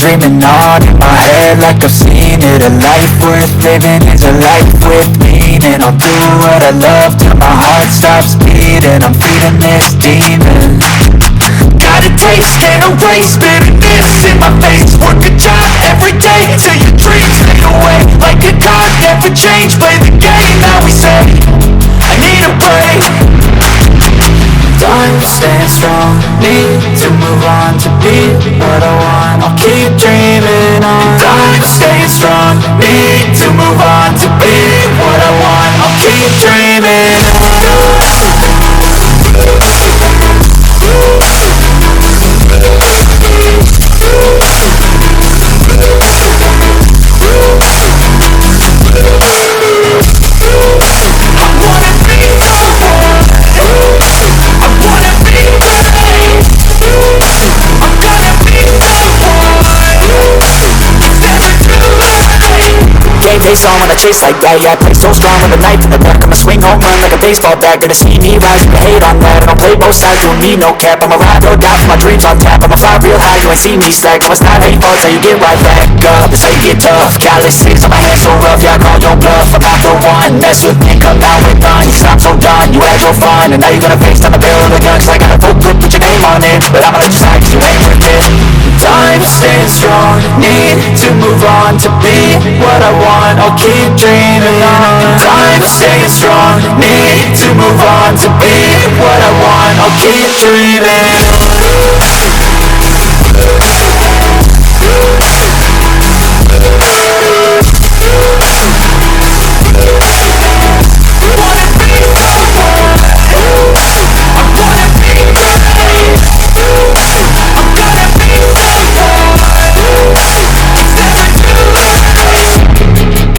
dreaming on in my head like I've seen it. A life worth living is a life with meaning. I'll do what I love till my heart stops beating. I'm feeding this demon. Got a taste, can't erase bitterness in my face. Work a job every day till your dreams fade away. Like a clock, never change. Play the game that we say. I need a break. Time staying strong, need to move on to be what I want. I'll keep dreaming on. Time staying strong, need to move on to be what I want. I'll keep dreaming on. Face on when I chase like that. Yeah, I play so strong with a knife in the back. I'ma swing home run like a baseball bat. Gonna see me rise, you hate on that. I don't play both sides, doing me no cap. I'ma ride or die for my dreams on tap. I'ma fly real high, you ain't see me slack. No, it's not hateful, it's how you get right back up. It's how you get tough. Calluses on my hands so rough, yeah, I call your bluff. I'm not the one, mess with me, come out with fun. Cause I'm so done, you had your fun. And now you're gonna face down the barrel of the gun. Cause I got a full clip, put your name on it. But I'ma let you slide cause you ain't worth it. Time staying strong, need to move on to be what I want. I'll keep dreaming on. Time staying strong, need to move on to be what I want. I'll keep dreaming on.